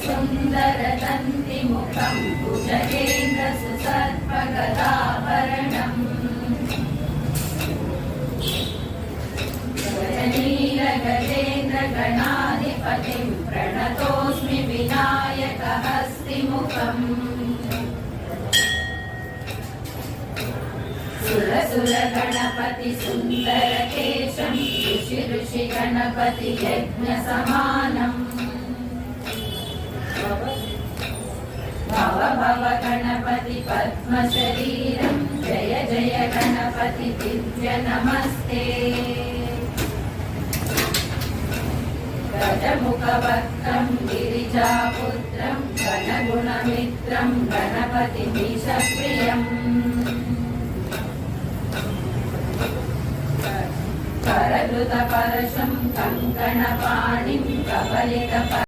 सुन्दरदन्तिमुखं भुजगेन्द्रसुसर्पगदाभरणम् गजनीलगजेन्द्रगणाधिपतिं प्रणतोऽस्मि विनायकहस्तिमुखम् सुरसुरगणपति सुन्दरकेशं ऋषि गणपति यज्ञसमानम् भव भव गणपति पद्मशरीरं जय जय गणपति दिव्य नमस्ते गजमुखवक्त्रं गिरिजापुत्रं गणगुणमित्रं गणपतिमीशप्रियम् करधृतपरशं कङ्कणपाणिं कबलित